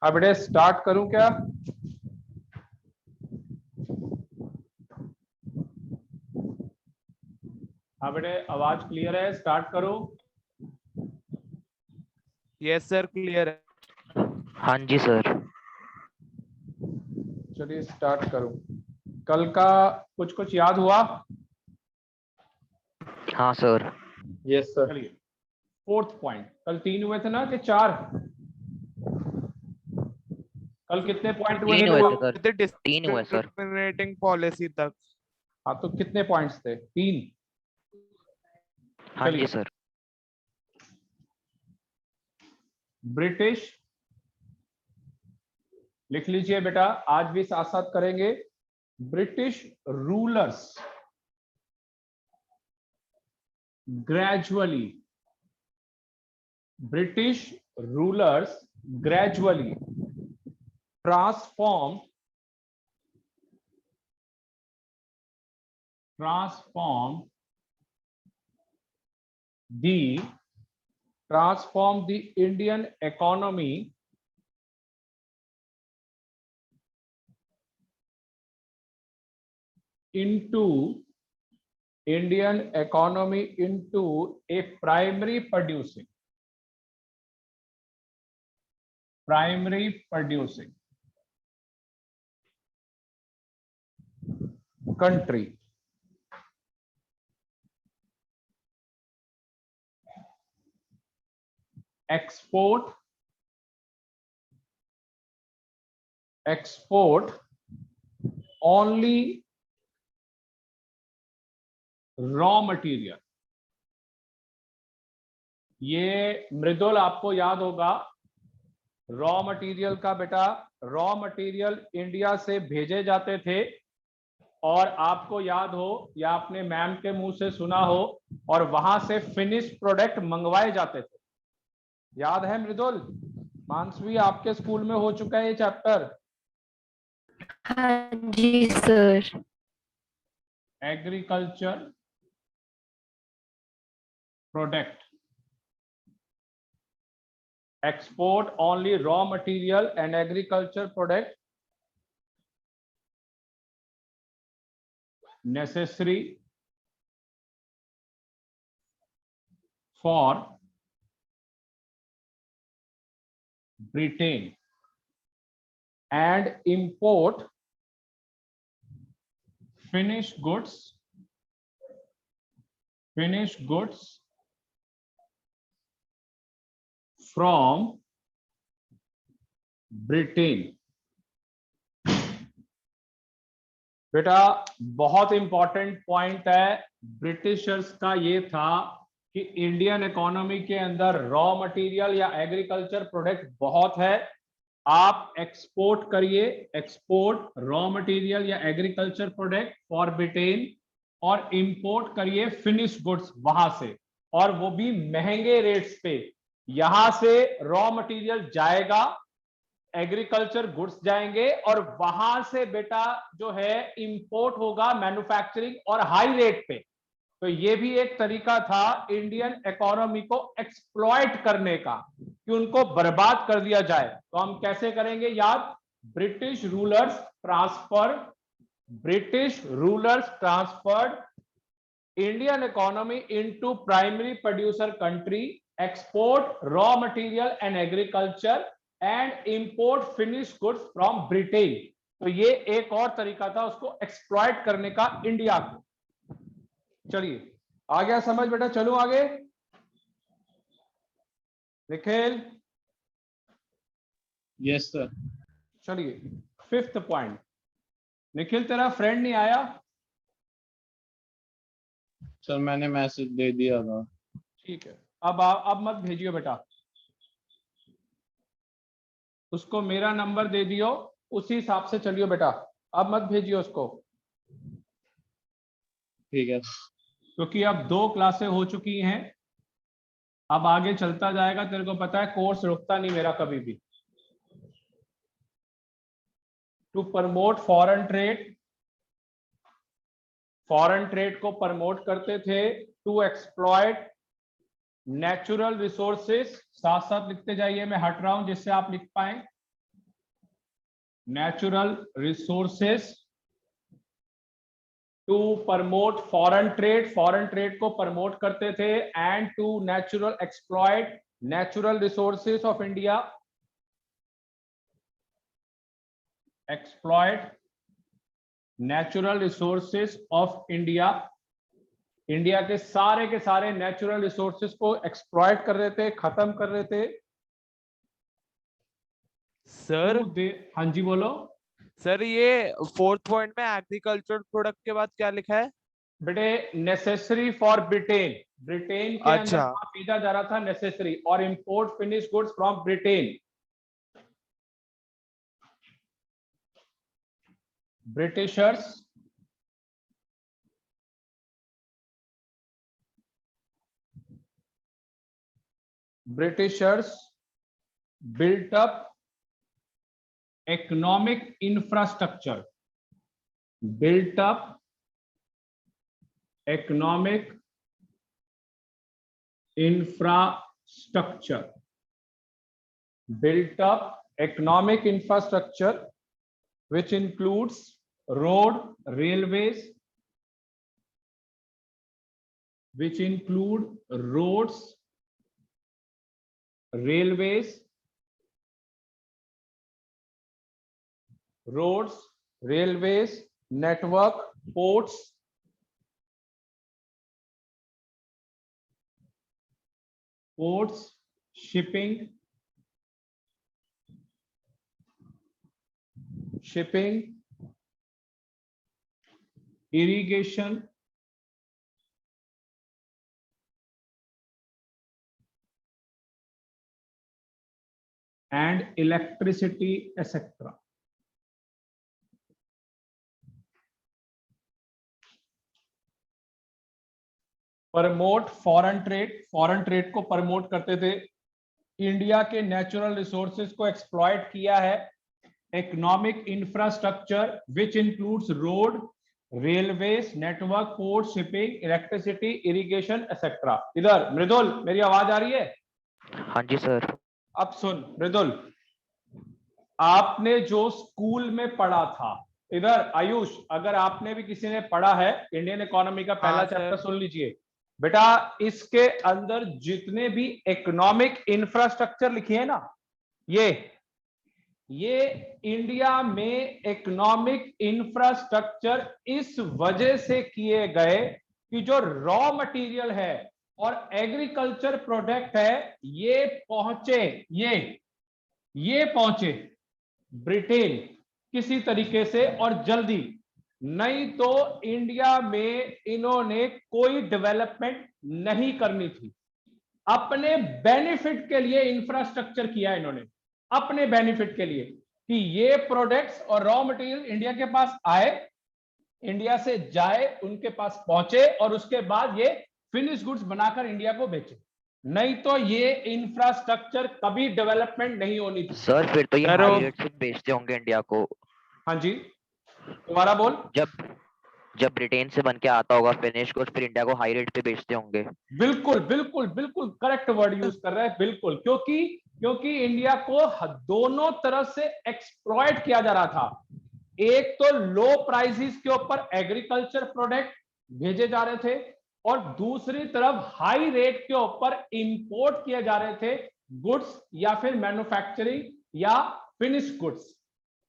अब बेटे स्टार्ट करूं क्या? हाँ बेटे, आवाज क्लियर है? स्टार्ट करो। यस सर, क्लियर है। हाँ जी सर। चलिए स्टार्ट करो। कल का कुछ कुछ याद हुआ? हाँ सर। Yes sir. चलिए फोर्थ पॉइंट, कल 3 हुए थे ना कि 4? कल कितने पॉइंट हुए 3 थे? हुए थे सर, 3 हुए सर। डिस्क्रिमिनेटिंग पॉलिसी तक। हाँ तो कितने पॉइंट्स थे? 3। हाँ जी सर। ब्रिटिश, लिख लीजिए बेटा, आज भी साथ साथ करेंगे। British rulers gradually, British rulers gradually transformed the Indian economy into a primary producing country. Export only raw material. ये मृदुल आपको याद होगा, रॉ मटेरियल का बेटा, रॉ मटेरियल इंडिया से भेजे जाते थे और आपको याद हो या आपने मैम के मुंह से सुना हो, और वहां से फिनिश प्रोडक्ट मंगवाए जाते थे। याद है मृदुल? मानसवी, आपके स्कूल में हो चुका है ये चैप्टर। हाँ जी sir. Agriculture product, export only raw material and agriculture product necessary for Britain and import finished goods from Britain। बेटा बहुत इंपॉर्टेंट पॉइंट है ब्रिटिशर्स का, ये था कि इंडियन इकोनॉमी के अंदर रॉ मटेरियल या एग्रीकल्चर प्रोडक्ट बहुत है, आप एक्सपोर्ट करिए, एक्सपोर्ट रॉ मटेरियल या एग्रीकल्चर प्रोडक्ट फॉर ब्रिटेन, और इंपोर्ट करिए फिनिश गुड्स वहां से, और वो भी महंगे रेट्स पे। यहां से रॉ मटेरियल जाएगा, एग्रीकल्चर गुड्स जाएंगे, और वहां से बेटा जो है इंपोर्ट होगा मैन्युफैक्चरिंग और हाई रेट पे। तो ये भी एक तरीका था इंडियन इकोनॉमी को एक्सप्लॉइट करने का, कि उनको बर्बाद कर दिया जाए। तो हम कैसे करेंगे याद? British rulers transferred Indian economy into primary producer country, export raw material and agriculture and import finish goods from Britain. तो ये एक और तरीका था उसको एक्सप्लॉइट करने का इंडिया को। चलिए आ गया समझ बेटा? चलो आगे। निखिल? Yes sir. चलिए फिफ्थ पॉइंट। निखिल तेरा फ्रेंड नहीं आया? सर मैंने मैसेज दे दिया था। ठीक है, अब मत भेजियो बेटा, उसको मेरा नंबर दे दियो, उसी हिसाब से चलियो बेटा, अब मत भेजियो उसको। ठीक है। क्योंकि अब 2 क्लासें हो चुकी हैं, अब आगे चलता जाएगा, तेरे को पता है कोर्स रुकता नहीं मेरा कभी भी। टू प्रमोट फॉरेन ट्रेड को प्रमोट करते थे, टू एक्सप्लॉइट नेचुरल रिसोर्सेस, साथ साथ लिखते जाइए, मैं हट रहा हूं जिससे आप लिख पाए। Natural resources to promote foreign trade को प्रमोट करते थे, and to natural exploit natural resources of India, exploit natural resources of India. India के सारे नेचुरल रिसोर्सेस को एक्सप्लॉइट कर रहे थे, खत्म कर रहे थे। सर हाँ जी बोलो। सर ये 4th पॉइंट में एग्रीकल्चर प्रोडक्ट के बाद क्या लिखा है? बेटे नेसेसरी फॉर ब्रिटेन, ब्रिटेन के अंदर अच्छा। भेजा जा रहा था नेसेसरी, और import finish goods from Britain. Britishers built up economic infrastructure, built up economic infrastructure, built up economic infrastructure which includes road, railways, which include roads, railways, network, ports, shipping, irrigation, and electricity, etc. Promote foreign trade को promote करते थे, India के natural resources को exploit किया है, economic infrastructure which includes road, railways, network, port, shipping, electricity, irrigation etcetera. इधर मृदुल मेरी आवाज आ रही है? हाँ जी सर। अब सुन मृदुल, आपने जो स्कूल में पढ़ा था, इधर आयुष अगर आपने भी किसी ने पढ़ा है इंडियन इकोनॉमी का पहला चैप्टर सुन लीजिए बेटा। इसके अंदर जितने भी इकोनॉमिक इंफ्रास्ट्रक्चर लिखे हैं ना, ये इंडिया में इकोनॉमिक इंफ्रास्ट्रक्चर इस वजह से किए गए कि जो रॉ मटेरियल है और एग्रीकल्चर प्रोडक्ट है ये पहुंचे ब्रिटेन किसी तरीके से और जल्दी, नहीं तो इंडिया में इन्होंने कोई डेवलपमेंट नहीं करनी थी। अपने बेनिफिट के लिए इंफ्रास्ट्रक्चर किया इन्होंने, अपने बेनिफिट के लिए कि ये प्रोडक्ट्स और रॉ मटेरियल इंडिया के पास आए, इंडिया से जाए, उनके पास पहुंचे और उसके बाद ये फिनिश गुड्स बनाकर इंडिया को बेचे, नहीं तो ये इंफ्रास्ट्रक्चर कभी डेवलपमेंट नहीं होनी थी। सर फिर तो ये हाई रेट से बेचते होंगे इंडिया को। हाँ जी तुम्हारा बोल। जब ब्रिटेन से बन के आता होगा फिनिश गुड्स, फिर इंडिया को हाई रेट पे बेचते होंगे। बिल्कुल बिल्कुल बिल्कुल करेक्ट वर्ड यूज कर रहा है, बिल्कुल, क्योंकि इंडिया को दोनों तरफ से एक्सप्लॉइट किया जा रहा था। एक तो लो प्राइसेस के ऊपर एग्रीकल्चर प्रोडक्ट भेजे जा रहे थे और दूसरी तरफ हाई रेट के ऊपर इंपोर्ट किए जा रहे थे गुड्स या फिर मैन्युफैक्चरिंग या फिनिश गुड्स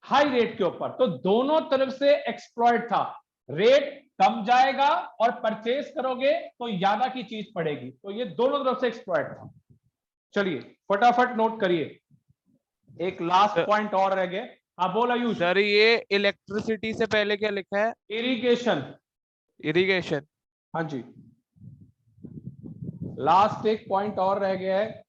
हाई रेट के ऊपर। तो दोनों तरफ से एक्सप्लॉइट था। रेट कम जाएगा और परचेज करोगे तो ज्यादा की चीज पड़ेगी, तो ये दोनों तरफ से एक्सप्लॉइट था। चलिए फटाफट नोट करिए, एक लास्ट पॉइंट और रह गया। हाँ बोल आयुष। सर ये इलेक्ट्रिसिटी से पहले क्या लिखा है? इरिगेशन। हाँ जी, लास्ट एक पॉइंट और रह गया है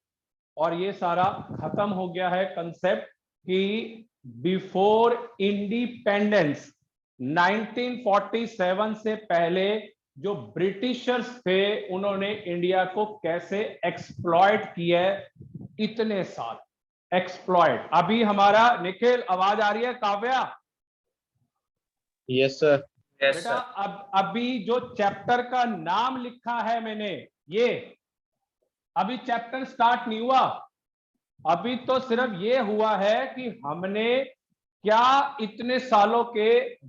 और ये सारा खत्म हो गया है कंसेप्ट कि बिफोर इंडिपेंडेंस 1947 से पहले जो ब्रिटिशर्स थे उन्होंने इंडिया को कैसे एक्सप्लॉइट किया है, इतने साल एक्सप्लॉइट। अभी हमारा निखिल आवाज आ रही है? काव्या? Yes sir. बेटा अब अभी जो चैप्टर का नाम लिखा है मैंने, ये अभी चैप्टर स्टार्ट नहीं हुआ, अभी तो सिर्फ ये हुआ है कि हमने क्या इतने सालों के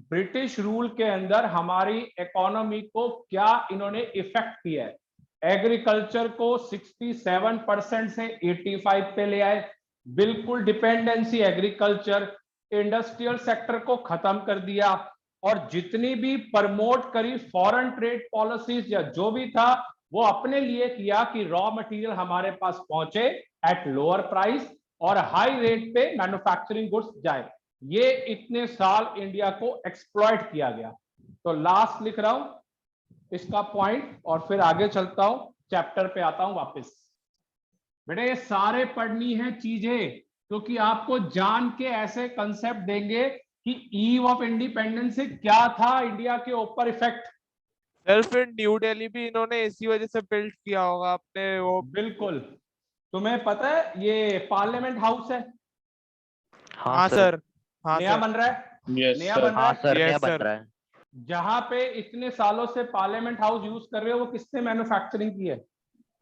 ब्रिटिश रूल के अंदर हमारी इकोनॉमी को क्या इन्होंने इफेक्ट किया है? एग्रीकल्चर को 67% से 85 पे ले आए, बिल्कुल डिपेंडेंसी एग्रीकल्चर, इंडस्ट्रियल सेक्टर को खत्म कर दिया, और जितनी भी प्रमोट करी फॉरेन ट्रेड पॉलिसीज या जो भी था वो अपने लिए किया कि रॉ मटेरियल हमारे पास पहुंचे एट लोअर प्राइस और हाई रेट पे मैन्युफैक्चरिंग गुड्स जाए। ये इतने साल इंडिया को एक्सप्लॉइट किया गया। तो लास्ट लिख रहा हूं इसका पॉइंट और फिर आगे चलता हूं, चैप्टर पे आता हूं वापस। बेटे ये सारे पढ़नी है चीजें, क्योंकि आपको जान के ऐसे कंसेप्ट देंगे कि ईव ऑफ इंडिपेंडेंस से क्या था इंडिया के ऊपर इफेक्ट। सर फिर न्यू दिल्ली भी इन्होंने इसी वजह से बिल्ड किया होगा अपने वो। बिल्कुल। तुम्हें पता है ये पार्लियामेंट हाउस है, हाँ सर, हाँ नया सर, बन रहा है, यस नया सर। बन रहा हाँ है। सर, Yes, नया बन sir. रहा है। जहां पे इतने सालों से पार्लियामेंट हाउस यूज कर रहे हो वो किसने मैन्युफैक्चरिंग की है?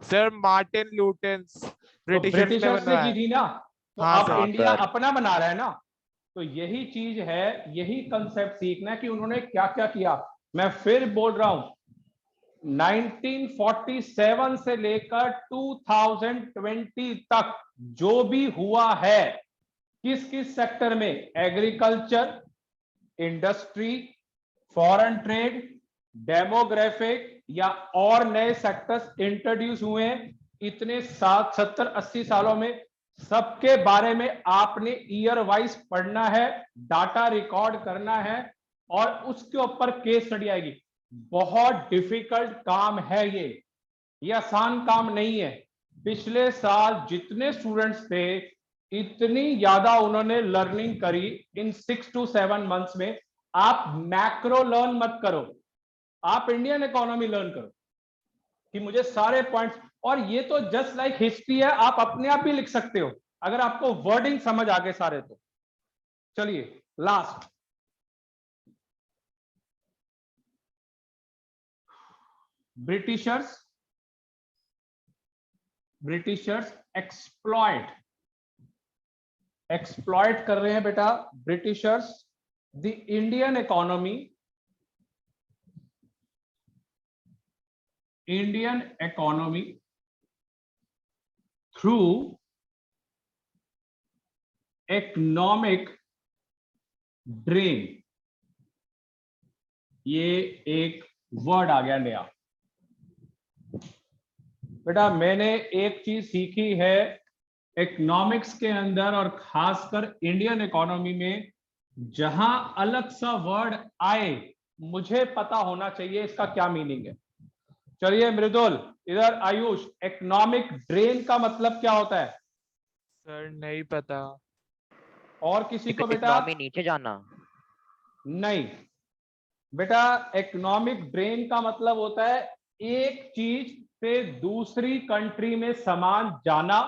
सर मार्टिन लूटेंस, तो ब्रिटिशर्स ने ब्रिटिशर्स ने बनाया की है। थी ना। तो हाँ अब सर। हाँ इंडिया सर। अपना बना रहा है ना। तो यही चीज है, यही कंसेप्ट सीखना है कि उन्होंने क्या क्या किया। मैं फिर बोल रहा हूं 1947 से लेकर 2020 तक जो भी हुआ है किस किस सेक्टर में, agriculture, industry, foreign trade, demographic या और नए सेक्टर्स इंट्रोड्यूस हुए हैं इतने 60-70-80 सालों में, सबके बारे में आपने ईयर वाइज पढ़ना है, डाटा रिकॉर्ड करना है और उसके ऊपर केस स्टडी आएगी। बहुत डिफिकल्ट काम है ये आसान काम नहीं है। पिछले साल जितने स्टूडेंट्स थे इतनी ज्यादा उन्होंने लर्निंग करी इन 6 to 7 मंथ्स में। आप मैक्रो लर्न मत करो, आप इंडियन इकोनॉमी लर्न करो कि मुझे सारे पॉइंट्स, और ये तो जस्ट लाइक हिस्ट्री है, आप अपने आप भी लिख सकते हो अगर आपको वर्डिंग समझ आ गए सारे तो। चलिए लास्ट, ब्रिटिशर्स एक्सप्लॉइट कर रहे हैं बेटा Britishers the Indian economy through economic drain. ये एक वर्ड आ गया नया। बेटा मैंने एक चीज सीखी है इकोनॉमिक्स के अंदर और खासकर इंडियन इकोनॉमी में, जहां अलग सा वर्ड आए मुझे पता होना चाहिए इसका क्या मीनिंग है। चलिए मृदुल, इधर आयुष, इकोनॉमिक ड्रेन का मतलब क्या होता है? सर नहीं पता। और किसी को बेटा? इकोनॉमी नीचे जाना। नहीं बेटा, इकोनॉमिक ड्रेन का मतलब होता है एक चीज से दूसरी कंट्री में सामान जाना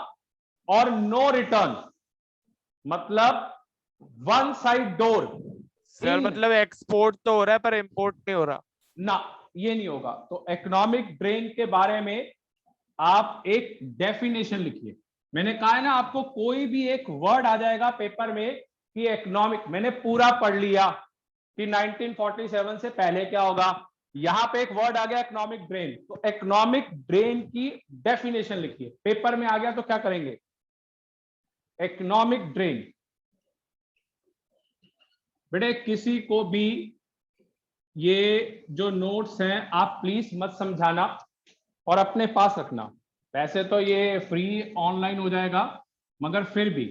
और नो रिटर्न, मतलब वन साइड डोर। सर मतलब एक्सपोर्ट तो हो रहा है पर इंपोर्ट नहीं हो रहा ना, ये नहीं होगा। तो इकोनॉमिक ड्रेन के बारे में आप एक डेफिनेशन लिखिए। मैंने कहा है ना आपको कोई भी एक वर्ड आ जाएगा पेपर में कि इकोनॉमिक, मैंने पूरा पढ़ लिया कि 1947 से पहले क्या होगा, यहां पे एक वर्ड आ गया इकोनॉमिक ड्रेन, तो इकोनॉमिक ड्रेन की डेफिनेशन लिखिए। पेपर में आ गया तो क्या करेंगे, इकोनॉमिक ड्रेन। बेटे किसी को भी ये जो नोट्स हैं आप प्लीज मत समझाना और अपने पास रखना। वैसे तो ये फ्री ऑनलाइन हो जाएगा मगर फिर भी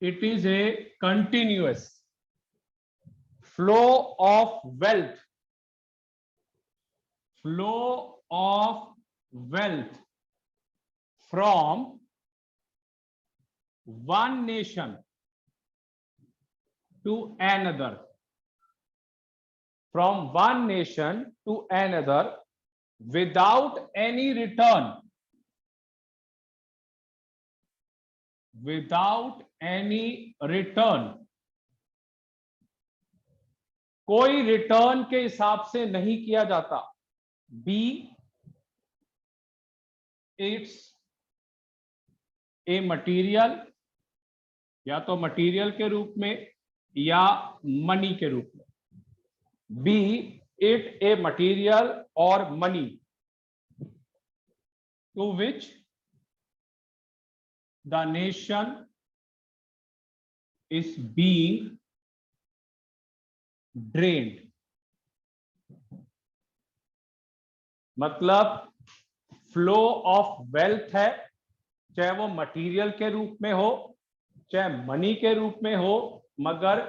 it is a continuous flow of wealth, from one nation to another, from one nation to another without any return, कोई रिटर्न के हिसाब से नहीं किया जाता। बी इट्स ए मटीरियल या तो मटेरियल के रूप में या मनी के रूप में। बी इट ए मटेरियल और money to which the nation is being drained. मतलब फ्लो ऑफ वेल्थ है, चाहे वो मटेरियल के रूप में हो चाहे मनी के रूप में हो, मगर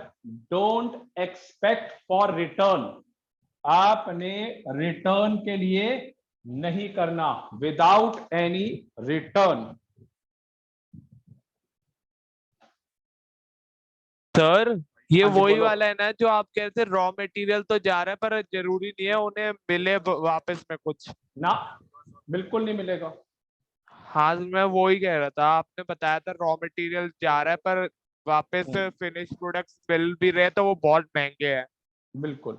डोंट एक्सपेक्ट फॉर रिटर्न। आपने रिटर्न के लिए नहीं करना, विदाउट एनी रिटर्न। सर ये हाँ जी, वही बोलो। वाला है ना जो आप कह रहे थे, रॉ मटेरियल तो जा रहा है पर जरूरी नहीं है उन्हें मिले वापस में कुछ। ना, बिल्कुल नहीं मिलेगा। हाँ मैं वो ही कह रहा था, आपने बताया था रॉ मटेरियल जा रहा है पर वापस फिनिश प्रोडक्ट्स मिल भी रहे तो वो बहुत महंगे हैं। बिल्कुल।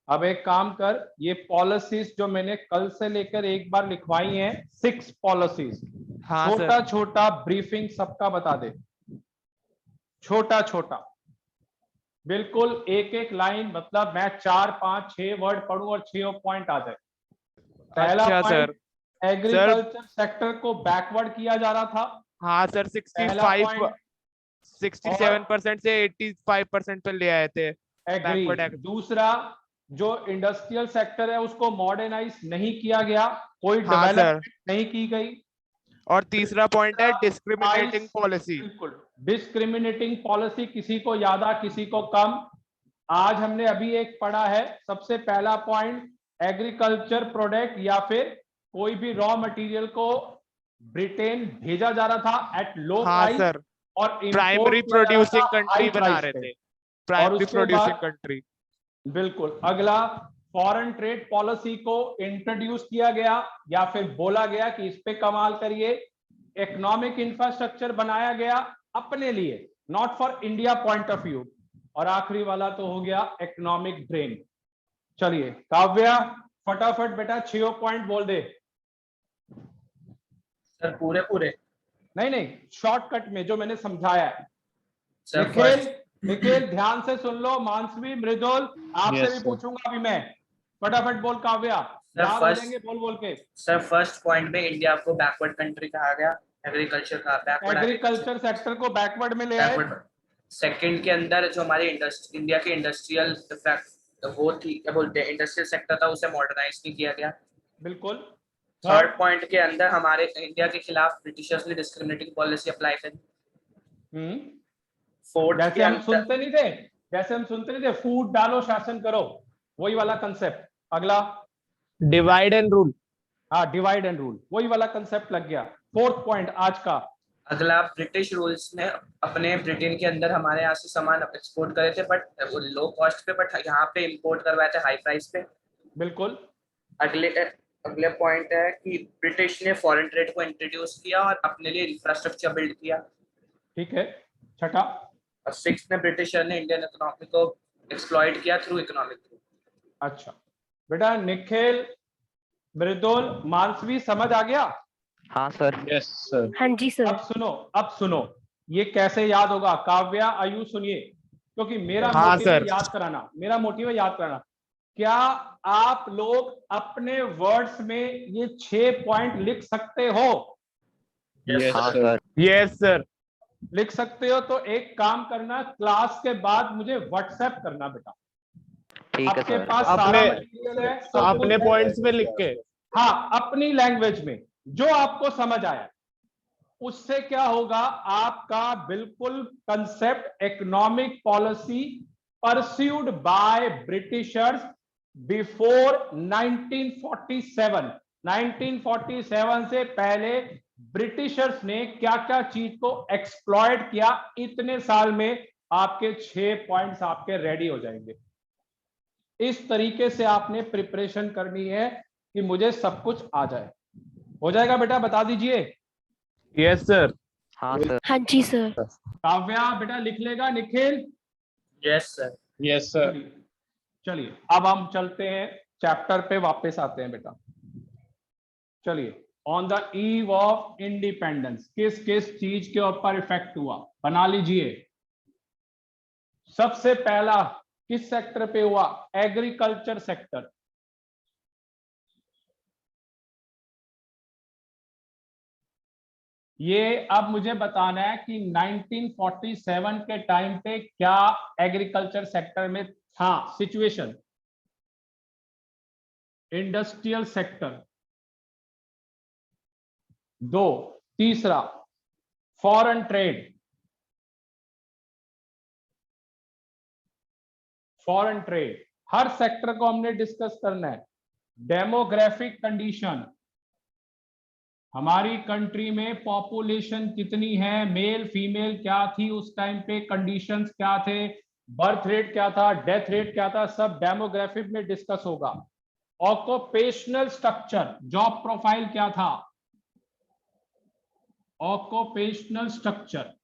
अब एक काम कर, ये पॉलिसीज जो मैंने कल से लेकर एक बार लिखवाई हैं, 6 पॉलिसीज, हाँ छोटा सर। छोटा ब्रीफिंग सबका बता दे, छोटा छोटा, बिल्कुल एक एक लाइन, मतलब मैं 4 5 6 वर्ड पढ़ूं और 6 पॉइंट आ जाए। पहला अच्छा point, sir. Sir agriculture sector को बैकवर्ड किया जा रहा था। हाँ सर, पहला पॉइंट 67% से 85% पे ले आए थे। एग्री। बैकवर्ड। दूसरा, जो इंडस्ट्रियल सेक्टर है उसको मॉडर्नाइज नहीं किया गया, कोई हाँ सर। डेवलपमेंट नहीं की गई। और तीसरा पॉइंट है डिस्क्रिमिनेटिंग पॉलिसी। बिल्कुल, डिस्क्रिमिनेटिंग पॉलिसी, किसी को ज्यादा किसी को कम। आज हमने अभी एक पढ़ा है, सबसे पहला पॉइंट, एग्रीकल्चर प्रोडक्ट या फिर कोई भी रॉ मटेरियल को ब्रिटेन भेजा जा रहा था एट लो हाँ प्राइस सर, और प्राइमरी इंपोर्ट किया जा रहा प्रोड्यूसिंग था हाई कंट्री बना प्राइस रहे पे। थे, प्राइमरी उसके प्रोड्यूसिंग बाद कंट्री। बिल्कुल अगला, फॉरेन ट्रेड पॉलिसी को इंट्रोड्यूस किया गया या फिर बोला गया कि इस पे कमाल करिए। इकोनॉमिक इंफ्रास्ट्रक्चर बनाया गया अपने लिए, not for India point of view. और आखिरी वाला तो हो गया इकोनॉमिक ड्रेन। चलिए काव्या, फटाफट बेटा 6 पॉइंट बोल दे। सर पूरे पूरे? नहीं नहीं, शॉर्टकट में जो मैंने समझाया है। सर निखिल, निखिल ध्यान से सुन लो, मानसवी, मृदुल, आपसे Yes, भी sir. पूछूंगा अभी मैं। फटाफट बोल काव्या, सर याद हो फर्स्ट जाएंगे बोल बोल के। सर फर्स्ट पॉइंट में इंडिया को बैकवर्ड कंट्री कहा गया, एग्रीकल्चर का बैकवर्ड एग्रीकल्चर सेक्टर को बैकवर्ड में ले आए। बैकवर्ड। सेकंड के अंदर जो हमारे इंडिया के इंडस्ट्रियल वो थी, क्या बोलते हैं, इंडस्ट्रियल सेक्टर था, उसे मॉडर्नाइज नहीं किया गया। बिल्कुल। थर्ड पॉइंट के अंदर हमारे इंडिया के खिलाफ ब्रिटिशर्स ने डिस्क्रिमिनेटिंग पॉलिसी अप्लाई करी। फोर्थ जैसे के हम अंदर सुनते नहीं थे, जैसे हम सुनते नहीं थे, फूट डालो शासन करो, वही वाला कंसेप्ट। अगला, डिवाइड एंड रूल। हाँ डिवाइड एंड रूल, वही वाला कंसेप्ट लग गया। फोर्थ पॉइंट आज का, अगला, ब्रिटिश रूल्स ने अपने ब्रिटेन के अंदर हमारे यहाँ से सामान एक्सपोर्ट करे थे, बट वो लो कॉस्ट पे, बट यहाँ पे इंपोर्ट करवाए थे हाई प्राइस पे। बिल्कुल। अगले पॉइंट है कि ब्रिटिश ने फॉरेन ट्रेड को इंट्रोड्यूस किया और अपने लिए इंफ्रास्ट्रक्चर बिल्ड किया। ठीक है। छठा, और सिक्स में ब्रिटिशर ने इंडियन इकोनॉमी को एक्सप्लॉइट किया थ्रू इकोनॉमिक। अच्छा बेटा, निखिल, मृदुल, मानसवी, समझ आ गया? हाँ सर। Yes, sir. हाँ जी सर। अब सुनो, ये कैसे याद होगा? काव्या, आयु सुनिए, क्योंकि मेरा हाँ मोटिव है सर। याद कराना, मेरा मोटिव है याद कराना। क्या आप लोग अपने वर्ड्स में ये 6 पॉइंट लिख सकते हो? Yes, हाँ sir. सर। Yes sir. लिख सकते हो तो एक काम करना, क्लास के बाद मुझे व्हाट्सएप करना बेटा। ठीक है आपके सर। पास सारा अपने मटेरियल है, सब अपने कुछ है। पॉइंट्स में लिख के। हाँ, अपनी लैंग्वेज में जो आपको समझ आया। उससे क्या होगा, आपका बिल्कुल concept, economic policy pursued by Britishers before 1947। 1947 से पहले ब्रिटिशर्स ने क्या क्या चीज को एक्सप्लॉइट किया, इतने साल में आपके 6 पॉइंट्स आपके रेडी हो जाएंगे। इस तरीके से आपने प्रिपरेशन करनी है कि मुझे सब कुछ आ जाए। हो जाएगा बेटा, बता दीजिए। Yes sir. हाँ सर। हाँ जी सर। काव्या बेटा लिख लेगा, Nikhil? Yes sir. Yes, sir. चलिए चलिए, अब हम चलते हैं चैप्टर पे, वापस आते हैं बेटा। चलिए on the eve of independence किस किस चीज के ऊपर इफेक्ट हुआ, बना लीजिए। सबसे पहला किस सेक्टर पे हुआ? Agriculture sector. ये अब मुझे बताना है कि 1947 के टाइम पे क्या एग्रीकल्चर सेक्टर में था सिचुएशन। इंडस्ट्रियल सेक्टर 2, तीसरा फॉरेन ट्रेड, फॉरेन ट्रेड, हर सेक्टर को हमने डिस्कस करना है। डेमोग्राफिक कंडीशन, हमारी कंट्री में पॉपुलेशन कितनी है, मेल फीमेल क्या थी उस टाइम पे, कंडीशंस क्या थे, बर्थ रेट क्या था, डेथ रेट क्या था, सब डेमोग्राफिक में डिस्कस होगा। ऑक्यूपेशनल स्ट्रक्चर, जॉब प्रोफाइल क्या था, ऑक्यूपेशनल स्ट्रक्चर।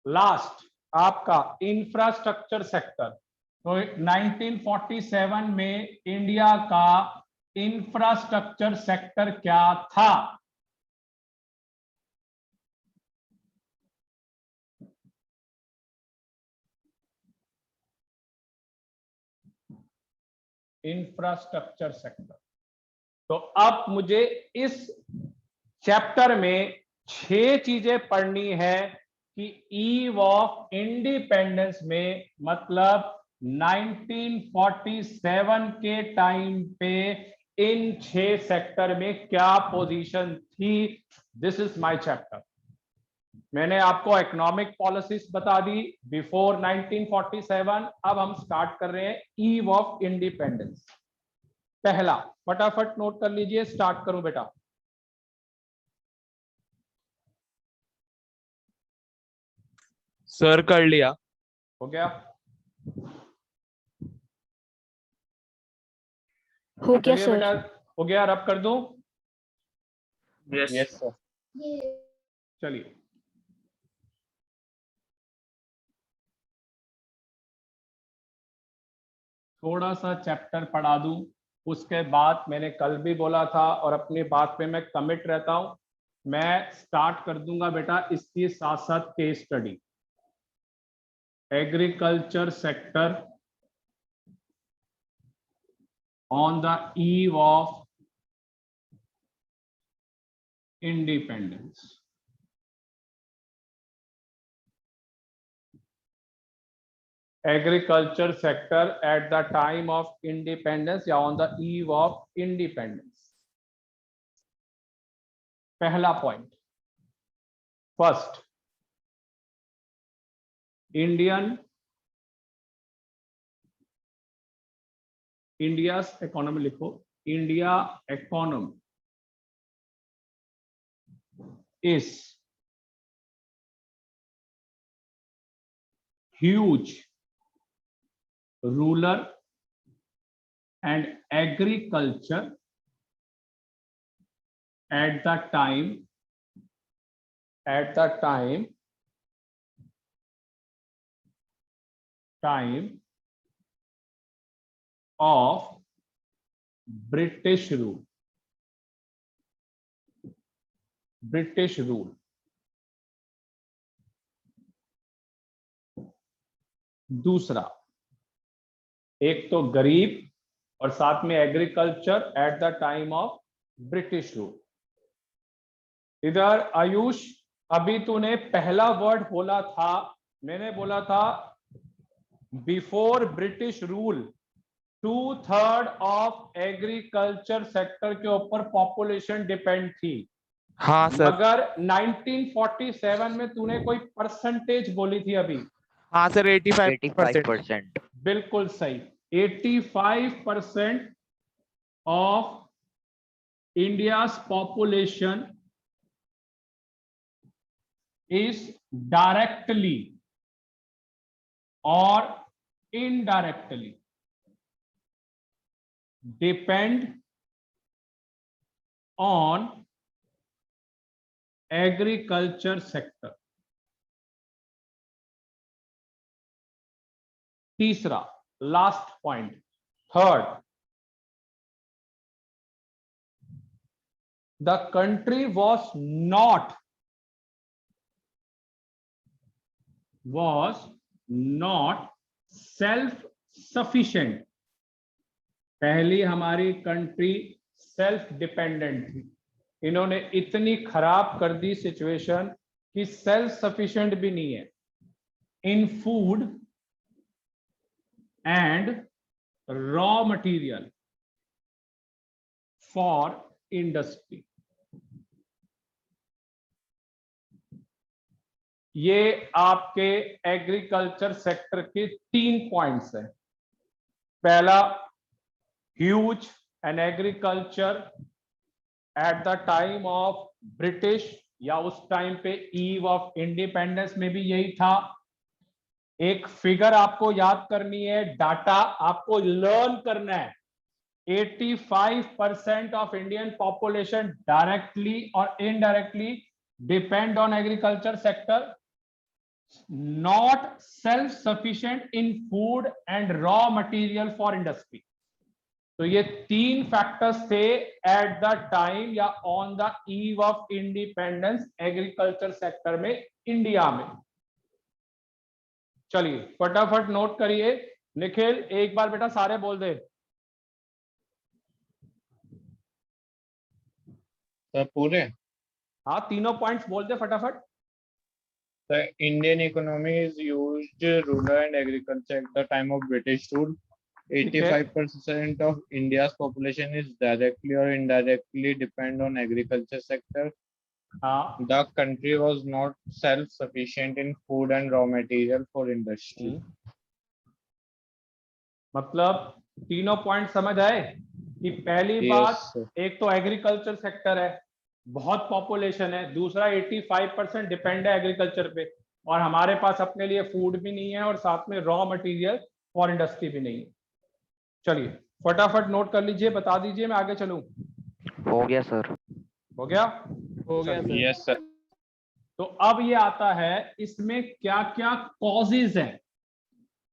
लास्ट आपका इंफ्रास्ट्रक्चर सेक्टर। तो 1947 में इंडिया का इंफ्रास्ट्रक्चर सेक्टर क्या था? Infrastructure sector. तो अब मुझे इस चैप्टर में 6 चीजें पढ़नी है कि ईव ऑफ इंडिपेंडेंस में, मतलब 1947 के टाइम पे इन 6 सेक्टर में क्या पोजीशन थी। This is my chapter. मैंने आपको इकोनॉमिक पॉलिसीज बता दी बिफोर 1947। अब हम स्टार्ट कर रहे हैं ईव ऑफ इंडिपेंडेंस। पहला, फटाफट नोट कर लीजिए, स्टार्ट करूं बेटा। सर कर लिया। हो गया? हो गया चलिए सर। बेटा, हो गया। रब कर दूं? Yes, sir. चलिए, थोड़ा सा चैप्टर पढ़ा दूं, उसके बाद मैंने कल भी बोला था और अपनी बात पे मैं कमिट रहता हूं, मैं स्टार्ट कर दूंगा बेटा इसके साथ साथ case study. Agriculture sector on the eve of independence. Agriculture sector at the time of independence या on the eve of independence. पहला पॉइंट, फर्स्ट, इंडिया इकोनॉमी लिखो। India economy is huge rural and agriculture at the time of British rule. दूसरा, एक तो गरीब और साथ में agriculture eight the time of British rule. इधर आयुष, अभी तूने पहला वर्ड बोला था, मैंने बोला था before British rule 2/3 of agriculture sector के ऊपर पॉपुलेशन डिपेंड थी। हाँ सर। मगर 1947 में तूने कोई परसेंटेज बोली थी अभी। हाँ सर, 85%। 85%। बिल्कुल सही, 85% of India's population is directly or indirectly depend on agriculture sector. तीसरा, last point, third, the country was not self sufficient. पहली हमारी कंट्री सेल्फ डिपेंडेंट थी, इन्होंने इतनी खराब कर दी सिचुएशन कि सेल्फ सफिशिएंट भी नहीं है इन food and raw material for industry. ये आपके एग्रीकल्चर सेक्टर के 3 पॉइंट्स हैं. पहला, huge an agriculture eight the time of British, या उस टाइम पे ईव ऑफ इंडिपेंडेंस में भी यही था. एक फिगर आपको याद करनी है, डाटा आपको लर्न करना है. 85% ऑफ इंडियन पॉपुलेशन डायरेक्टली और indirectly depend on agriculture sector, not self sufficient in food and raw material for industry. तो ये 3 फैक्टर्स थे एट द टाइम या on the eve of independence agriculture sector में India में. चलिए फटाफट note करिए. निखिल एक बार बेटा सारे बोल दे. सर पूरे? हाँ, तीनों पॉइंट्स बोल दे फटाफट. The Indian economy is used rural and agriculture at the time of British rule. 85% of India's population is directly or indirectly depend on agriculture sector. The country was not self-sufficient in food and raw material for industry. मतलब तीनों point समझ आए कि पहली बात, एक तो agriculture sector है, बहुत पॉपुलेशन है. दूसरा 85% डिपेंड है एग्रीकल्चर पे, और हमारे पास अपने लिए फूड भी नहीं है और साथ में रॉ मटेरियल फॉर इंडस्ट्री भी नहीं है. चलिए फटाफट नोट कर लीजिए, बता दीजिए, मैं आगे चलूं. हो गया सर. हो गया? हो गया सर. Yes sir. तो अब ये आता है, इसमें क्या क्या कॉजेज हैं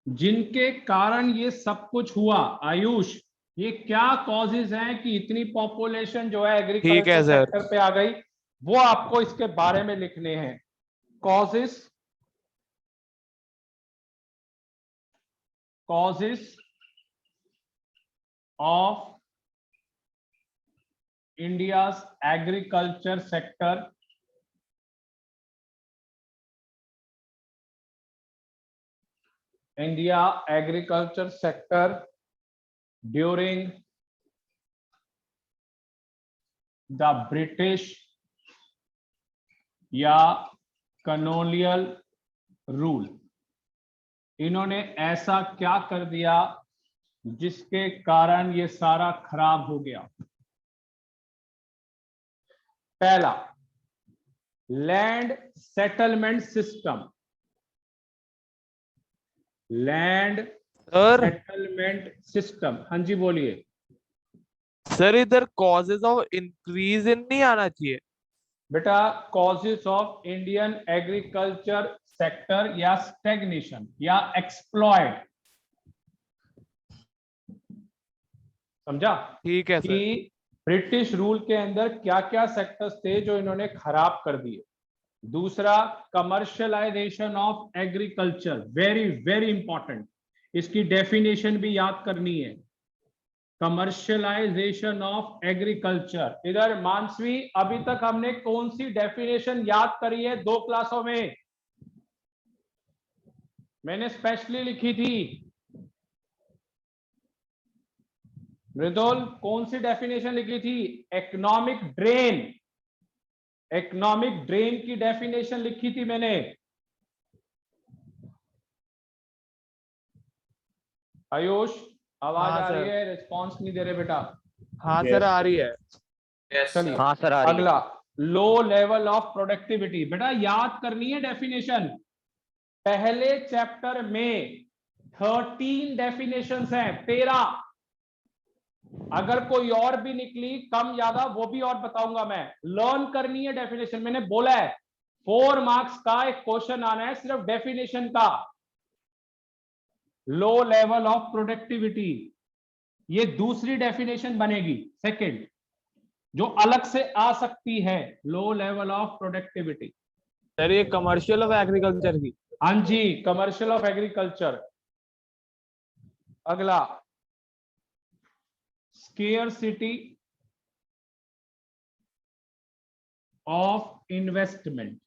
जिनके कारण ये सब कुछ हुआ. आयुष, ये क्या कॉजेज हैं कि इतनी पॉपुलेशन जो है एग्रीकल्चर सेक्टर पे आ गई, वो आपको इसके बारे में लिखने हैं. Causes of India's agriculture sector. India agriculture sector during the British या colonial rule. इन्होंने ऐसा क्या कर दिया जिसके कारण ये सारा खराब हो गया. पहला, land settlement system. Land settlement system. हाँ जी बोलिए सर. इधर कॉजेज ऑफ इंक्रीज इन नहीं आना चाहिए बेटा. Causes of Indian agriculture sector या स्टैग्नेशन या एक्सप्लॉयड. समझा? ठीक है सर. कि ब्रिटिश रूल के अंदर क्या क्या सेक्टर्स थे जो इन्होंने खराब कर दिए. दूसरा, commercialisation of agriculture. Very very important, इसकी डेफिनेशन भी याद करनी है. Commercialisation of agriculture. इधर मानसवी, अभी तक हमने कौन सी डेफिनेशन याद करी है 2 क्लासों में? मैंने स्पेशली लिखी थी. मृदुल, कौन सी डेफिनेशन लिखी थी? Economic drain. इकोनॉमिक ड्रेन की डेफिनेशन लिखी थी मैंने. आयुष, आवाज आ रही है? रिस्पॉन्स नहीं दे रहे बेटा. हाँ सर आ रही है. चलिए हाँ सर आ रही है. अगला, लो लेवल ऑफ प्रोडक्टिविटी. बेटा याद करनी है डेफिनेशन. पहले चैप्टर में 13 डेफिनेशंस हैं. 13. अगर कोई और भी निकली कम ज्यादा वो भी और बताऊंगा मैं. लर्न करनी है डेफिनेशन. मैंने बोला है 4 मार्क्स का एक क्वेश्चन आना है सिर्फ डेफिनेशन का. लो लेवल ऑफ प्रोडक्टिविटी, ये दूसरी डेफिनेशन बनेगी. सेकंड, जो अलग से आ सकती है, low level of productivity. Sir ये कमर्शियल ऑफ एग्रीकल्चर की। हाँ जी, कमर्शियल ऑफ एग्रीकल्चर। अगला, स्केर्सिटी ऑफ इन्वेस्टमेंट।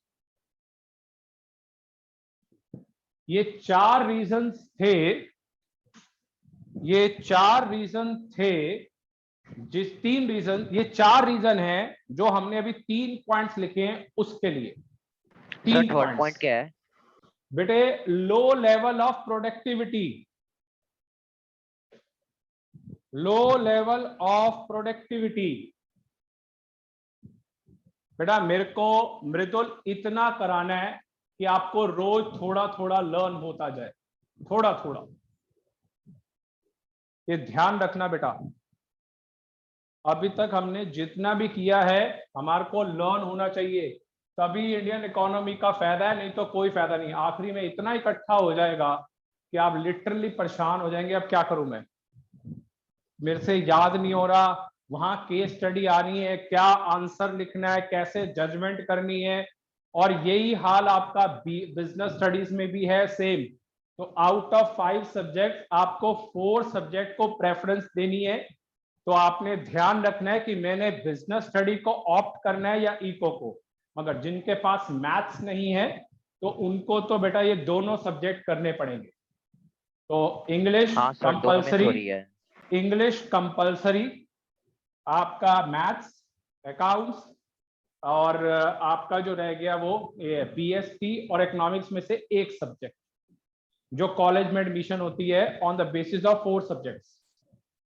ये चार रीजंस थे, ये चार रीजन थे, ये चार रीजन है जो हमने अभी 3 पॉइंट्स लिखे हैं उसके लिए। सर 3 थर्ड पॉइंट क्या है? बेटे, low level of productivity, low level of productivity. बेटा मेरे को मृदुल इतना कराना है कि आपको रोज थोड़ा थोड़ा लर्न होता जाए, थोड़ा थोड़ा। ये ध्यान रखना बेटा, अभी तक हमने जितना भी किया है हमारे को लर्न होना चाहिए, तभी इंडियन इकोनॉमी का फायदा है, नहीं तो कोई फायदा नहीं। आखिरी में इतना इकट्ठा हो जाएगा कि आप लिटरली परेशान हो जाएंगे, अब क्या करूं मैं, मेरे से याद नहीं हो रहा, वहां केस स्टडी आनी है, क्या आंसर लिखना है, कैसे जजमेंट करनी है। और यही हाल आपका बिजनेस स्टडीज में भी है सेम। तो आउट ऑफ 5 सब्जेक्ट आपको 4 सब्जेक्ट को प्रेफरेंस देनी है। तो आपने ध्यान रखना है कि मैंने बिजनेस स्टडी को ऑप्ट करना है या इको को। मगर जिनके पास मैथ्स नहीं है तो उनको तो बेटा ये दोनों सब्जेक्ट करने पड़ेंगे। तो इंग्लिश हाँ सर, दोनों में कंपलसरी, थोड़ी है। इंग्लिश कंपलसरी, आपका मैथ्स, अकाउंट्स, और आपका जो रह गया वो बीएसटी और इकोनॉमिक्स में से एक सब्जेक्ट जो कॉलेज में एडमिशन होती है on the basis of 4 subjects.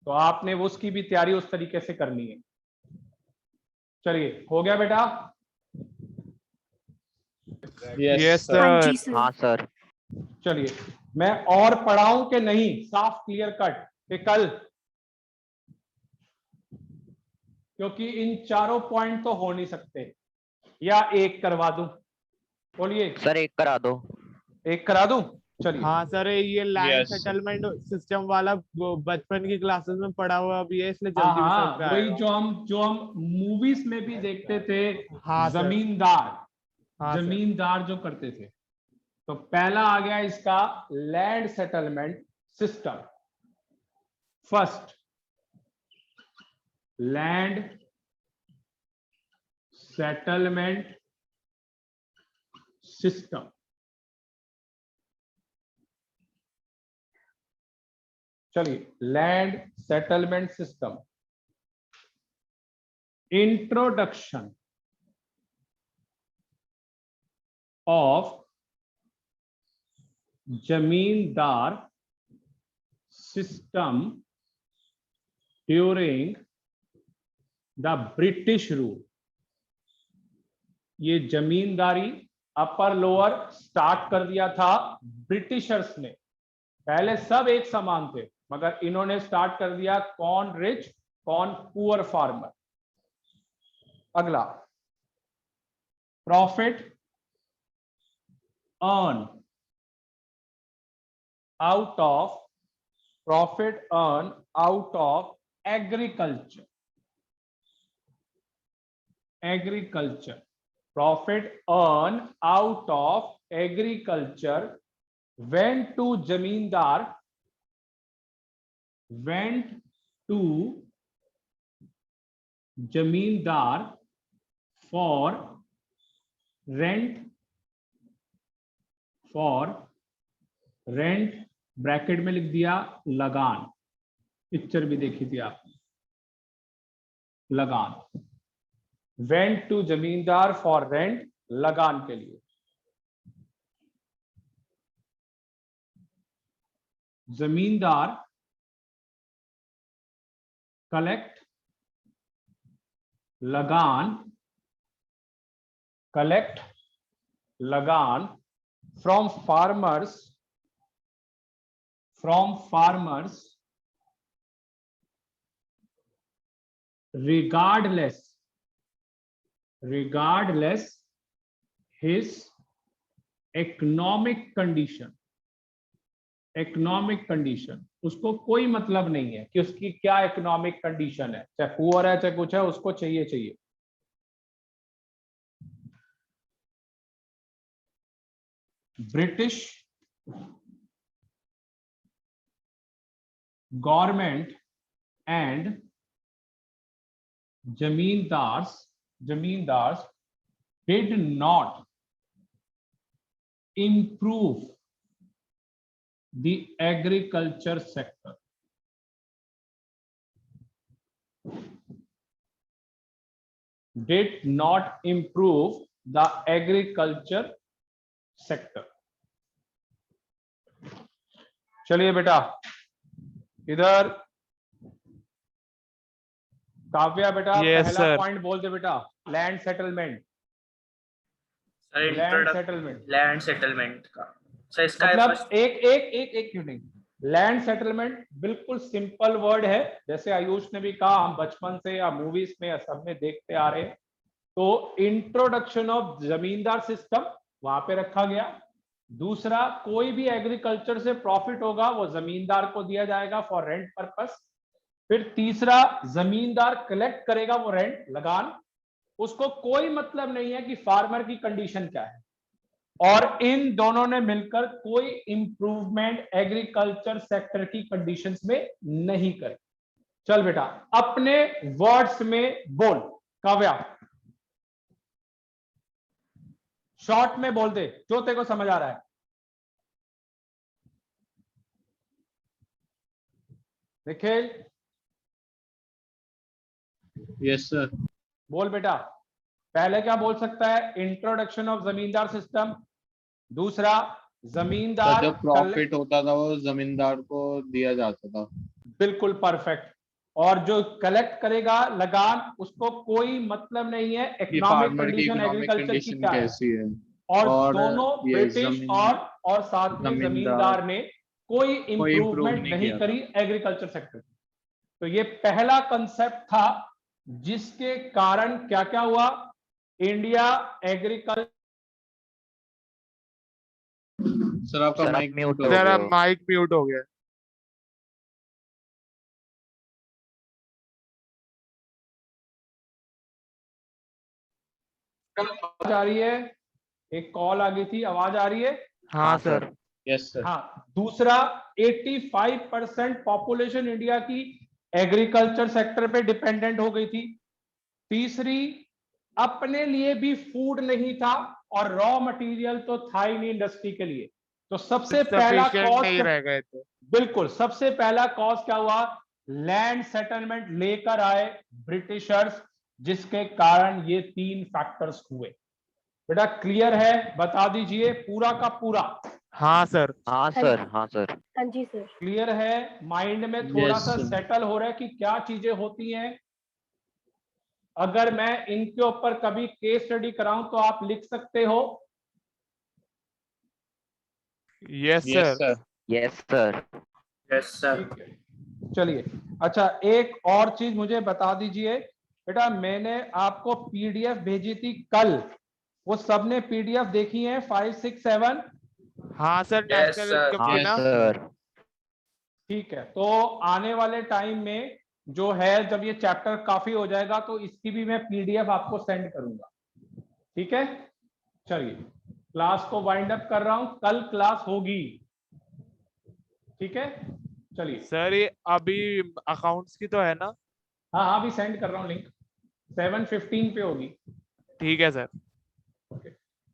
तो आपने वो उसकी भी तैयारी उस तरीके से करनी है। चलिए, हो गया बेटा? यस हाँ सर। जी सर। हाँ सर। चलिए, मैं और पढ़ाऊं कि नहीं, साफ क्लियर कट कि कल, क्योंकि इन चारों पॉइंट तो हो नहीं सकते, या एक करवा दूं? बोलिए, सर एक करा दो। एक करा दूं? चलिए। हाँ सर, ये लैंड Yes. सेटलमेंट सिस्टम वाला वो बचपन की क्लासेस में पढ़ा हुआ भी है, इसलिए हाँ जल्दी में समझ में हाँ, वही आएगा। जो हम मूवीज में भी देखते थे, हाँ सर। जमींदार, हाँ सर। जमींदार जो करते थे। तो पहला आ गया इसका land settlement system. First, land settlement system. चलिए, land settlement system. Introduction of zamindar system during the British rule. ये जमींदारी अपर लोअर स्टार्ट कर दिया था ब्रिटिशर्स ने। पहले सब एक समान थे, मगर इन्होंने स्टार्ट कर दिया कौन रिच कौन पुअर फार्मर। अगला, profit earn out of, profit earn out of agriculture, agriculture, profit earned out of agriculture went to zamindar, went to zamindar for rent, for rent, bracket में लिख दिया लगान। पिक्चर भी देखी थी आपने, लगान। वेंट टू जमींदार फॉर रेंट, लगान के लिए। जमींदार कलेक्ट लगान, कलेक्ट लगान from farmers, from farmers regardless his economic condition, economic condition, उसको कोई मतलब नहीं है कि उसकी क्या इकोनॉमिक कंडीशन है, चाहे पुअर है चाहे कुछ है, उसको चाहिए चाहिए। British government and zamindars did not improve the agriculture sector. Did not improve the agriculture sector. चलिए बेटा, इधर काव्या बेटा Yes, पहला sir. पॉइंट बोल दे बेटा, land settlement. Land settlement, land settlement का सर इसका मतलब एक क्यों नहीं, लैंड सेटलमेंट बिल्कुल सिंपल वर्ड है, जैसे आयुष ने भी कहा, हम बचपन से या मूवीज में या सब में देखते आ रहे हैं। तो इंट्रोडक्शन ऑफ जमींदार सिस्टम वहां पे रखा गया। दूसरा, कोई भी एग्रीकल्चर से प्रॉफिट होगा वो जमींदार को दिया जाएगा फॉर रेंट पर्पस। फिर तीसरा, जमींदार कलेक्ट करेगा वो रेंट, लगान, उसको कोई मतलब नहीं है कि फार्मर की कंडीशन क्या है। और इन दोनों ने मिलकर कोई इंप्रूवमेंट एग्रीकल्चर सेक्टर की कंडीशंस में नहीं करी। चल बेटा अपने वर्ड्स में बोल, काव्या शॉर्ट में बोल दे जो तेरे को समझ आ रहा है। Nikhil yes sir. बोल बेटा, पहले क्या बोल सकता है, इंट्रोडक्शन ऑफ जमींदार सिस्टम। दूसरा, जमींदार जब प्रॉफिट होता था वो जमींदार को दिया जाता था। बिल्कुल परफेक्ट। और जो कलेक्ट करेगा लगान, उसको कोई मतलब नहीं है इकोनॉमिक कंडीशन एग्रीकल्चर की क्या है। कैसी है। और दोनों ये ब्रिटिश और साथ में जमींदार ने कोई इंप्रूवमेंट नहीं करी एग्रीकल्चर सेक्टर की। तो ये पहला कंसेप्ट था जिसके कारण क्या क्या हुआ, इंडिया एग्रीकल्चर। सर आपका सर, माइक आप म्यूट mute हो हो गया। जरा माइक म्यूट हो गया। आवाज आ रही है, एक कॉल आ गई थी, आवाज आ रही है। हाँ सर। Yes sir. हाँ, दूसरा 85% पॉपुलेशन इंडिया की एग्रीकल्चर सेक्टर पे डिपेंडेंट हो गई थी। तीसरी, अपने लिए भी फूड नहीं था और रॉ मटेरियल तो था ही नहीं इंडस्ट्री के लिए। तो सबसे पहला सफिशिएंट नहीं कॉज, रह गए थे। बिल्कुल सबसे पहला कॉज क्या हुआ, लैंड सेटलमेंट लेकर आए ब्रिटिशर्स, जिसके कारण ये 3 फैक्टर्स हुए। बेटा क्लियर है, बता दीजिए पूरा का पूरा। हाँ सर। हाँ सर, हाँ सर। हाँ जी सर। क्लियर है, माइंड में थोड़ा Yes, सा sir. सेटल हो रहा है कि क्या चीजें होती हैं। अगर मैं इनके ऊपर कभी केस स्टडी कराऊं तो आप लिख सकते हो। Yes yes sir. Sir. Yes sir. Yes sir. ठीक है, चलिए। अच्छा एक और चीज मुझे बता दीजिए बेटा, मैंने आपको पीडीएफ भेजी थी कल, वो सबने पीडीएफ देखी है 5, 6, 7? हाँ sir, Yes, national sir. Income हाँ की ना। सर। ठीक है, तो आने वाले टाइम में जो है, जब ये चैप्टर काफी हो जाएगा तो इसकी भी मैं पीडीएफ आपको सेंड करूंगा। ठीक है, चलिए क्लास को वाइंड अप कर रहा हूं, कल क्लास होगी। ठीक है, चलिए। सर ये अभी अकाउंट्स की तो है ना? हाँ हाँ, अभी सेंड कर रहा हूँ लिंक, 7:15 पे होगी। ठीक है सर।